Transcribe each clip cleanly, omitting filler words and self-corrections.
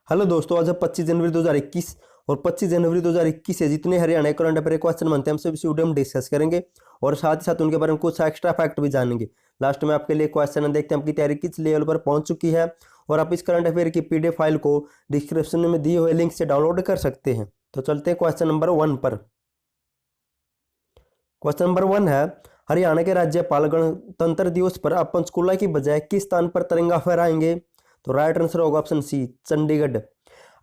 Hello दोस्तों, आज है 25 जनवरी 2021 और 25 जनवरी 2021 से जितने हरियाणा के करंट अफेयर क्वेश्चन बनते हैं हम सब इसी वीडियो में डिस्कस करेंगे और साथ ही साथ उनके बारे में कुछ एक्स्ट्रा फैक्ट भी जानेंगे। लास्ट में आपके लिए क्वेश्चन देखते हैं आपकी तैयारी किस लेवल पर पहुंच चुकी है और आप इस करंट अफेयर की पीडीएफ फाइल को डिस्क्रिप्शन में दिए हुए लिंक से डाउनलोड कर सकते हैं। तो चलते हैं क्वेश्चन नंबर 1 पर। क्वेश्चन नंबर 1 है, हरियाणा के राज्यपाल गणतंत्र दिवस पर अपन पंचकूला की बजाय किस स्थान पर तिरंगा फहराएंगे? तो राइट आंसर होगा ऑप्शन सी, चंडीगढ़।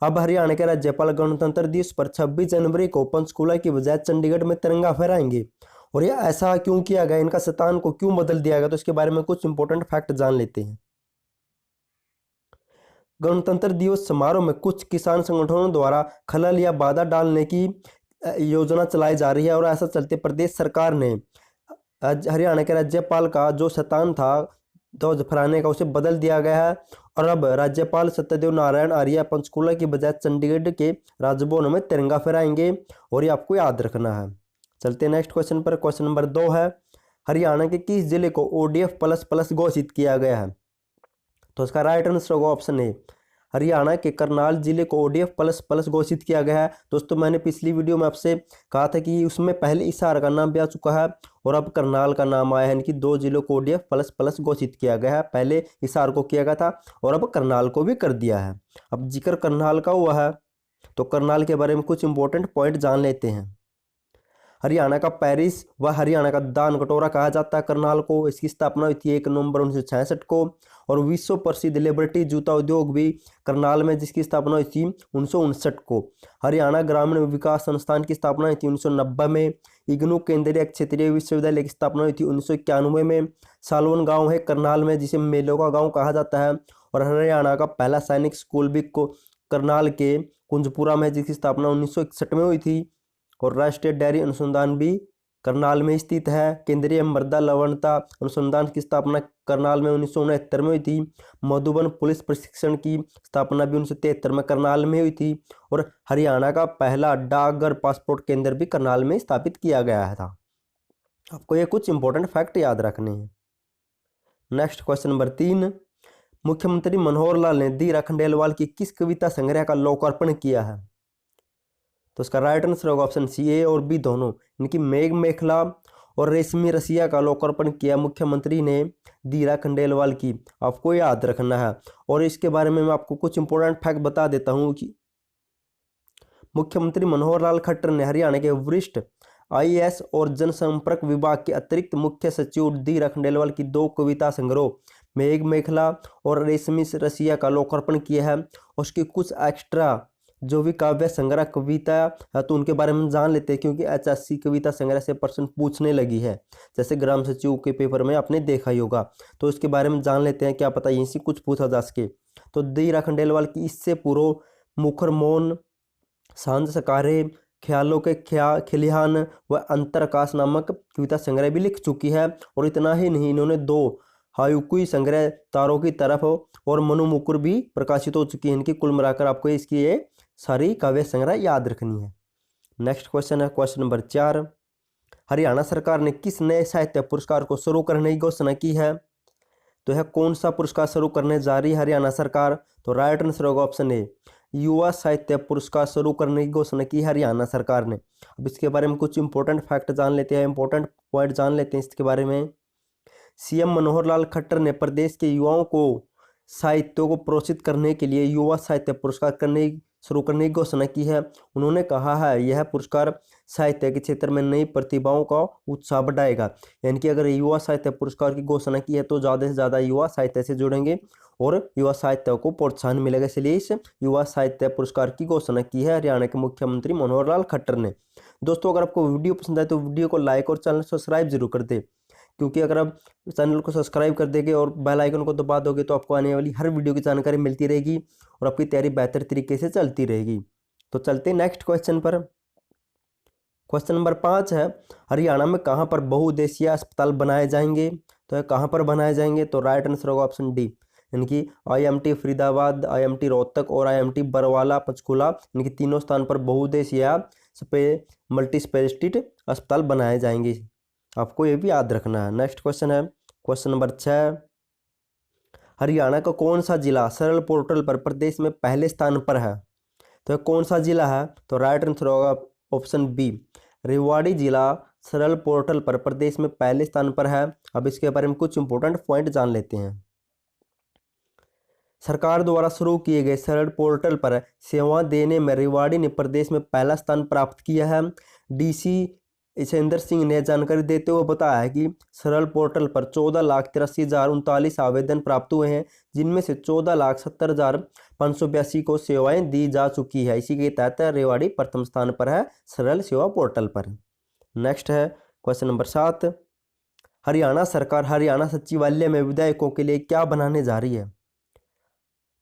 अब हरियाणा के राज्यपाल गणतंत्र दिवस पर 26 जनवरी को पंचकूला की बजाय चंडीगढ़ में तिरंगा फहराएंगे और यह ऐसा क्यों किया गया, इनका स्थान को क्यों बदल दिया गया, तो इसके बारे में कुछ इंपॉर्टेंट फैक्ट जान लेते हैं। गणतंत्र दिवस समारोह में कुछ किसान संगठनों द्वारा खलल या बाधा डालने की योजना चलाई जा रही है और ऐसा चलते प्रदेश सरकार ने हरियाणा के राज्यपाल का जो स्थान था ध्वज फहराने का उसे बदल दिया गया है और अब राज्यपाल सत्यदेव नारायण आर्य पंचकूला की बजाय चंडीगढ़ के राजभवन में तिरंगा फहराएंगे और ये आपको याद रखना है। चलते हैं नेक्स्ट क्वेश्चन पर। क्वेश्चन नंबर 2 है, हरियाणा के किस जिले को ओडीएफ प्लस प्लस घोषित किया गया है? तो इसका राइट आंसर होगा ऑप्शन ए, हरियाणा के करनाल जिले को ओडीएफ प्लस प्लस घोषित किया गया है। दोस्तों मैंने पिछली वीडियो में आपसे कहा था कि उसमें पहले हिसार का नाम भी आ चुका है और अब करनाल का नाम आया है, यानी कि 2 जिलों को ओडीएफ प्लस प्लस घोषित किया गया है। पहले हिसार को किया गया था और अब करनाल को भी कर दिया है। अब जिक्र करनाल का हुआ है तो करनाल के बारे में कुछ इंपॉर्टेंट पॉइंट जान लेते हैं। हरियाणा का पेरिस व हरियाणा का दान कटोरा कहा जाता है करनाल को। इसकी स्थापना हुई थी 1 नवंबर 1966 को और विश्व प्रसिद्ध लिबर्टी जूता उद्योग भी करनाल में, जिसकी स्थापना हुई थी 1959 को। हरियाणा ग्रामीण विकास संस्थान की स्थापना हुई थी 1990 में। इग्नू केंद्रीय क्षेत्रीय विश्वविद्यालय की स्थापना हुई थी 1991 में। सालवन गांव है करनाल में जिसे मेलों का गाँव कहा जाता है और हरियाणा का पहला सैनिक स्कूल भी करनाल के कुंजपुरा में, जिसकी स्थापना 1961 में हुई थी। और राष्ट्रीय डेयरी अनुसंधान भी करनाल में स्थित है। केंद्रीय मृदा लवणता अनुसंधान की स्थापना करनाल में 1969 में हुई थी। मधुबन पुलिस प्रशिक्षण की स्थापना भी 1973 में करनाल में हुई थी और हरियाणा का पहला डाकघर पासपोर्ट केंद्र भी करनाल में स्थापित किया गया था। आपको ये कुछ इंपॉर्टेंट फैक्ट याद रखने हैं। नेक्स्ट क्वेश्चन नंबर 3, मुख्यमंत्री मनोहर लाल ने दी खंडेलवाल की किस कविता संग्रह का लोकार्पण किया है? तो इसका राइट आंसर होगा ऑप्शन सी, ए और बी दोनों। इनकी मेघ मेखला और रेशमी रसिया का लोकार्पण किया मुख्यमंत्री ने दीरा खंडेलवाल की। आपको याद रखना है और इसके बारे में मैं आपको कुछ इंपॉर्टेंट फैक्ट बता देता हूं कि मुख्यमंत्री मनोहर लाल खट्टर ने हरियाणा के वरिष्ठ आईएएस और जनसंपर्क विभाग के अतिरिक्त मुख्य सचिव दीरा खंडेलवाल की 2 कविता संग्रह मेघ मेखला और रेशमी रसिया का लोकार्पण किया है। और उसकी कुछ एक्स्ट्रा जो भी काव्य संग्रह कविता है तो उनके बारे में जान लेते हैं, क्योंकि एचएससी कविता संग्रह से प्रश्न पूछने लगी है, जैसे ग्राम सचिव के पेपर में आपने देखा ही होगा। तो इसके बारे में जान लेते हैं, क्या पता यहीं से कुछ पूछा जा सके। तो दीरा खंडेलवाल की इससे पूर्व मुखर मौन, सांझ सकारे, ख्यालों के खलिहान व अंतरकाश नामक कविता संग्रह भी लिख चुकी है। और इतना ही नहीं, इन्होंने 2 हायुकुई संग्रह तारों की तरफ और मनु मुकुर भी प्रकाशित हो चुकी है। इनकी कुल मिलाकर आपको इसकी ये सारी काव्य संग्रह याद रखनी है। नेक्स्ट क्वेश्चन है क्वेश्चन नंबर 4, हरियाणा सरकार ने किस नए साहित्य पुरस्कार को शुरू करने की घोषणा की है? तो यह कौन सा पुरस्कार शुरू करने जा रही है हरियाणा सरकार? तो राइट आंसर होगा ऑप्शन ए, युवा साहित्य पुरस्कार शुरू करने की घोषणा की हरियाणा सरकार ने। अब इसके बारे में कुछ इंपॉर्टेंट फैक्ट जान लेते हैं, इंपॉर्टेंट पॉइंट जान लेते हैं इसके बारे में। सीएम मनोहर लाल खट्टर ने प्रदेश के युवाओं को साहित्य को प्रोत्साहित करने के लिए युवा साहित्य पुरस्कार शुरू करने की घोषणा की है। उन्होंने कहा है यह पुरस्कार साहित्य के क्षेत्र में नई प्रतिभाओं का उत्साह बढ़ाएगा, यानी कि अगर युवा साहित्य पुरस्कार की घोषणा की है तो ज़्यादा से ज़्यादा युवा साहित्य से जुड़ेंगे और युवा साहित्य को प्रोत्साहन मिलेगा, इसलिए इस युवा साहित्य पुरस्कार की घोषणा की है हरियाणा के मुख्यमंत्री मनोहर लाल खट्टर ने। दोस्तों अगर आपको वीडियो पसंद आए तो वीडियो को लाइक और चैनल सब्सक्राइब जरूर कर दे, क्योंकि अगर आप चैनल को सब्सक्राइब कर देंगे और बेल आइकन को दबा दोगे तो आपको आने वाली हर वीडियो की जानकारी मिलती रहेगी और आपकी तैयारी बेहतर तरीके से चलती रहेगी। तो चलते हैं नेक्स्ट क्वेश्चन पर। क्वेश्चन नंबर 5 है, हरियाणा में कहां पर बहुउद्देशीय अस्पताल बनाए जाएंगे? तो यह कहां पर बनाए जाएंगे? तो राइट आंसर होगा ऑप्शन डी, यानी कि आईएमटी फरीदाबाद, आईएमटी रोहतक और आईएमटी बरवाला पंचकूला, इनकी तीनों स्थान पर बहुउद्देशीय मल्टी स्पेशलिटी अस्पताल बनाए जाएंगे। आपको ये भी याद रखना है। नेक्स्ट क्वेश्चन है क्वेश्चन नंबर 6, हरियाणा का कौन सा जिला सरल पोर्टल पर प्रदेश में पहले स्थान पर है? तो कौन सा जिला है? तो राइट आंसर होगा ऑप्शन बी, रेवाड़ी जिला सरल पोर्टल पर प्रदेश में पहले स्थान पर है। अब इसके बारे में कुछ इंपॉर्टेंट पॉइंट जान लेते हैं। सरकार द्वारा शुरू किए गए सरल पोर्टल पर सेवा देने में रेवाड़ी ने प्रदेश में पहला स्थान प्राप्त किया है। डीसी इसेंद्र सिंह ने जानकारी देते हुए बताया कि सरल पोर्टल पर 14,83,039 आवेदन प्राप्त हुए हैं, जिनमें से 14,70,582 को सेवाएं दी जा चुकी है। इसी के तहत रेवाड़ी प्रथम स्थान पर है सरल सेवा पोर्टल पर। नेक्स्ट है क्वेश्चन नंबर 7, हरियाणा सरकार हरियाणा सचिवालय में विधायकों के लिए क्या बनाने जा रही है?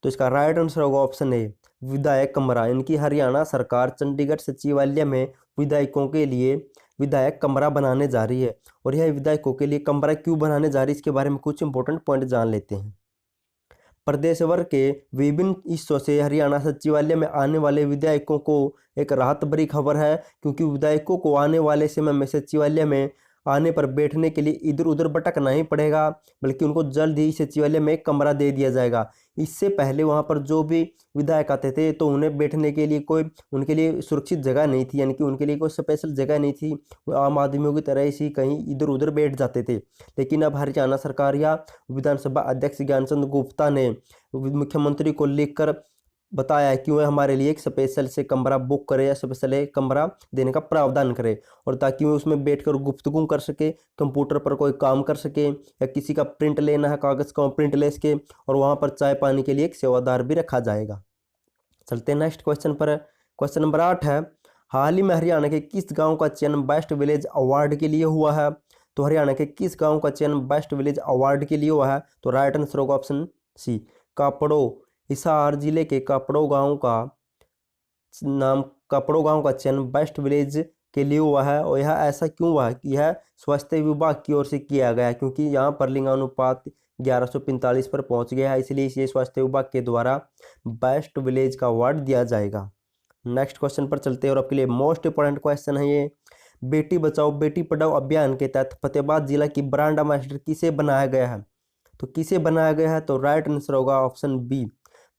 तो इसका राइट आंसर होगा ऑप्शन ए, विधायक कमरा। इनकी हरियाणा सरकार चंडीगढ़ सचिवालय में विधायकों के लिए विधायक कमरा बनाने जा रही है। और यह विधायकों के लिए कमरा क्यों बनाने जा रही है, इसके बारे में कुछ इंपॉर्टेंट पॉइंट जान लेते हैं। प्रदेश भर के विभिन्न हिस्सों से हरियाणा सचिवालय में आने वाले विधायकों को एक राहत भरी खबर है, क्योंकि विधायकों को आने वाले समय में सचिवालय में आने पर बैठने के लिए इधर उधर भटकना नहीं पड़ेगा, बल्कि उनको जल्द ही सचिवालय में एक कमरा दे दिया जाएगा। इससे पहले वहां पर जो भी विधायक आते थे तो उन्हें बैठने के लिए कोई उनके लिए सुरक्षित जगह नहीं थी, यानी कि उनके लिए कोई स्पेशल जगह नहीं थी। वो आम आदमियों की तरह ही कहीं इधर उधर बैठ जाते थे। लेकिन अब हरियाणा सरकार या विधानसभा अध्यक्ष ज्ञानचंद गुप्ता ने मुख्यमंत्री को लिखकर बताया कि वह हमारे लिए एक स्पेशल से कमरा बुक करे या स्पेशल एक कमरा देने का प्रावधान करे, और ताकि वो उसमें बैठकर गुफ्तगू कर सके, कंप्यूटर पर कोई काम कर सके, या किसी का प्रिंट लेना है कागज़ का प्रिंट ले सके, और वहाँ पर चाय पानी के लिए एक सेवादार भी रखा जाएगा। चलते हैं नेक्स्ट क्वेश्चन पर। क्वेश्चन नंबर 8 है, हाल ही में हरियाणा के किस गाँव का चयन बेस्ट विलेज अवार्ड के लिए हुआ है? तो हरियाणा के किस गाँव का चयन बेस्ट विलेज अवार्ड के लिए हुआ है? तो राइट आंसर होगा ऑप्शन सी, कापड़ो। हिसार जिले के कापड़ो गांव का चयन बेस्ट विलेज के लिए हुआ है। और यह ऐसा क्यों हुआ है कि यह स्वास्थ्य विभाग की ओर से किया गया है, क्योंकि यहाँ पर लिंगानुपात 1145 पर पहुंच गया है, इसलिए इसे स्वास्थ्य विभाग के द्वारा बेस्ट विलेज का अवार्ड दिया जाएगा। नेक्स्ट क्वेश्चन पर चलते हैं, और आपके लिए मोस्ट इंपॉर्टेंट क्वेश्चन है ये, बेटी बचाओ बेटी पढ़ाओ अभियान के तहत फतेहाबाद जिला की ब्रांड एम्बेसडर किसे बनाया गया है? तो किसे बनाया गया है? तो राइट आंसर होगा ऑप्शन बी,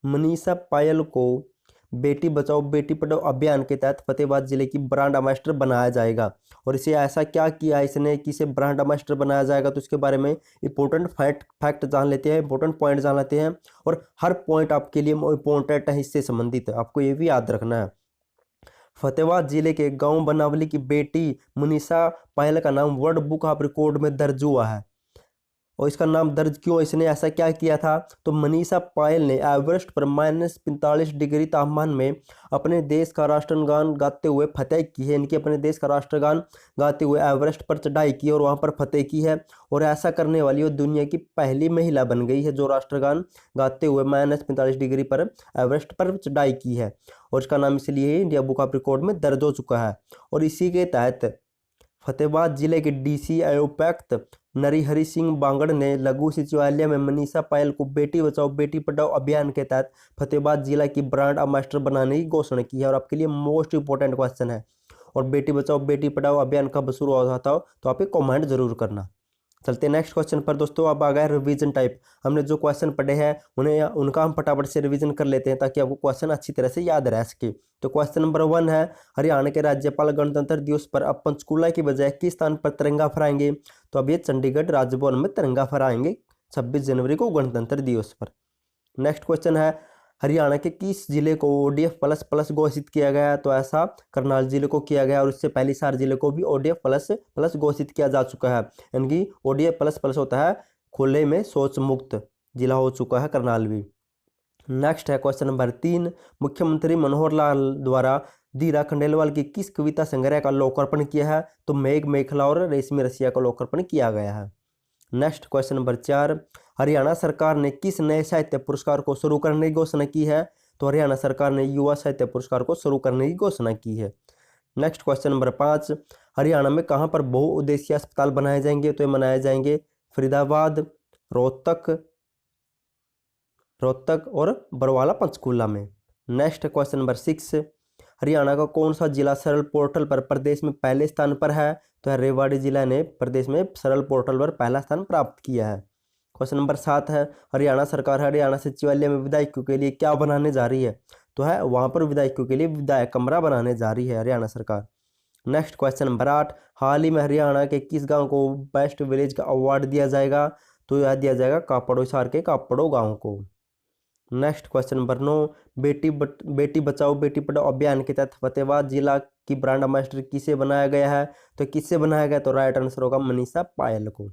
मनीषा पायल को बेटी बचाओ बेटी पढ़ाओ अभियान के तहत फतेहाबाद जिले की ब्रांड एम्बेसडर बनाया जाएगा। और इसे ऐसा क्या किया इसने कि इसे ब्रांड एम्बेसडर बनाया जाएगा, तो इसके बारे में इंपॉर्टेंट फैक्ट जान लेते हैं, इंपॉर्टेंट पॉइंट जान लेते हैं। और हर पॉइंट आपके लिए इंपॉर्टेंट है, इससे संबंधित है, आपको ये भी याद रखना है। फतेहाबाद जिले के गांव बनावली की बेटी मनीषा पायल का नाम वर्ल्ड बुक ऑफ रिकॉर्ड में दर्ज हुआ है। और इसका नाम दर्ज क्यों, इसने ऐसा क्या किया था? तो मनीषा पायल ने एवरेस्ट पर -45 डिग्री तापमान में अपने देश का राष्ट्रगान गाते हुए फतेह की है। इनकी अपने देश का राष्ट्रगान गाते हुए एवरेस्ट पर चढ़ाई की और वहां पर फतेह की है। और ऐसा करने वाली वो दुनिया की पहली महिला बन गई है जो राष्ट्रगान गाते हुए -45 डिग्री पर एवरेस्ट पर चढ़ाई की है। और इसका नाम इसलिए इंडिया बुक ऑफ रिकॉर्ड में दर्ज हो चुका है। और इसी के तहत फतेहाबाद जिले के डीसी उपायुक्त नरिहरि सिंह बांगड़ ने लघु सचिवालय में मनीषा पायल को बेटी बचाओ बेटी पढ़ाओ अभियान के तहत फतेहाबाद जिला की ब्रांड एम्बेसडर बनाने की घोषणा की है। और आपके लिए मोस्ट इंपॉर्टेंट क्वेश्चन है, और बेटी बचाओ बेटी पढ़ाओ अभियान कब शुरू होता हो तो आप एक कमेंट जरूर करना। चलते हैं नेक्स्ट क्वेश्चन पर दोस्तों। अब आ गया रिवीजन टाइप। हमने जो क्वेश्चन पढ़े हैं उनका हम फटाफट से रिवीजन कर लेते हैं, ताकि आपको क्वेश्चन अच्छी तरह से याद रह सके। तो क्वेश्चन नंबर 1 है, हरियाणा के राज्यपाल गणतंत्र दिवस पर अब पंचकूला की बजाय किस स्थान पर तिरंगा फहराएंगे? तो अब ये चंडीगढ़ राजभवन में तिरंगा फहराएंगे 26 जनवरी को गणतंत्र दिवस पर। नेक्स्ट क्वेश्चन है, हरियाणा के किस जिले को ODF प्लस घोषित किया गया है? तो ऐसा करनाल जिले को किया गया, और इससे पहले हिसार जिले को भी ODF प्लस घोषित किया जा चुका है। यानी कि ODF प्लस होता है खुले में शौच मुक्त जिला हो चुका है करनाल भी। नेक्स्ट है क्वेश्चन नंबर 3, मुख्यमंत्री मनोहर लाल द्वारा धीरा खंडेलवाल की किस कविता संग्रह का लोकार्पण किया है? तो मेघ मेखला और रेशमी रसिया का लोकार्पण किया गया है। नेक्स्ट क्वेश्चन नंबर 4, हरियाणा सरकार ने किस नए साहित्य पुरस्कार को शुरू करने की घोषणा की है? तो हरियाणा सरकार ने युवा साहित्य पुरस्कार को शुरू करने की घोषणा की है। नेक्स्ट क्वेश्चन नंबर 5, हरियाणा में कहां पर बहुउद्देशीय अस्पताल बनाए जाएंगे? तो ये बनाए जाएंगे फरीदाबाद, रोहतक और बरवाला पंचकूला में। नेक्स्ट क्वेश्चन नंबर 6, हरियाणा का कौन सा जिला सरल पोर्टल पर प्रदेश में पहले स्थान पर है? तो रेवाड़ी जिला ने प्रदेश में सरल पोर्टल पर पहला स्थान प्राप्त किया है। क्वेश्चन नंबर 7 है, हरियाणा सरकार हरियाणा सचिवालय में विधायकों के लिए क्या बनाने जा रही है? तो है वहाँ पर विधायकों के लिए विधायक कमरा बनाने जा रही है हरियाणा सरकार। नेक्स्ट क्वेश्चन नंबर 8, हाल ही में हरियाणा के किस गांव को बेस्ट विलेज का अवार्ड दिया जाएगा? तो यह दिया जाएगा कापड़ो हिसार के कापड़ो गांव को। Next question number 9, Beti Bachao Beti Padhao अभियान के तहत फतेहाबाद जिला की ब्रांड एम्बेसडर किसे बनाया गया है? तो किससे बनाया गया? तो राइट आंसर होगा मनीषा पायल को।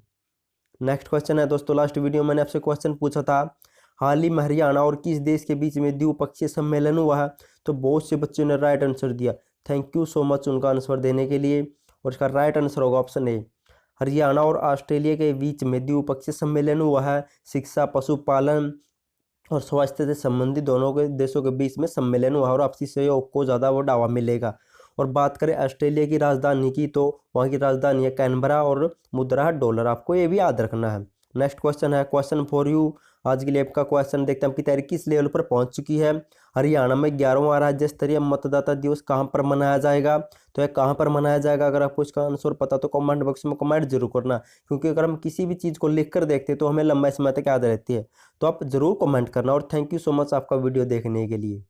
नेक्स्ट क्वेश्चन है दोस्तों, लास्ट वीडियो मैंने आपसे क्वेश्चन पूछा था, हाल ही में हरियाणा और किस देश के बीच में द्विपक्षीय सम्मेलन हुआ है? तो बहुत से बच्चों ने राइट आंसर दिया। थैंक यू सो मच उनका आंसर देने के लिए। और इसका राइट आंसर होगा ऑप्शन ए, हरियाणा और ऑस्ट्रेलिया के बीच में द्विपक्षीय सम्मेलन हुआ है। शिक्षा, पशुपालन और स्वास्थ्य से संबंधित दोनों के देशों के बीच में सम्मेलन हुआ और आपसी सहयोग को ज़्यादा बढ़ावा मिलेगा। और बात करें ऑस्ट्रेलिया की राजधानी की, तो वहाँ की राजधानी है कैनबरा और मुद्रा है डॉलर, आपको ये भी याद रखना है। नेक्स्ट क्वेश्चन है क्वेश्चन फॉर यू, आज के लिए आपका क्वेश्चन देखते हैं आपकी तैयारी किस लेवल पर पहुंच चुकी है। हरियाणा में 11वां राज्य स्तरीय मतदाता दिवस कहां पर मनाया जाएगा? तो यह कहां पर मनाया जाएगा? अगर आपको इसका आंसर पता तो कमेंट बॉक्स में कमेंट जरूर करना, क्योंकि अगर हम किसी भी चीज़ को लिख कर देखते तो हमें लंबा समय तक याद रहती है। तो आप जरूर कमेंट करना। और थैंक यू सो मच आपका वीडियो देखने के लिए।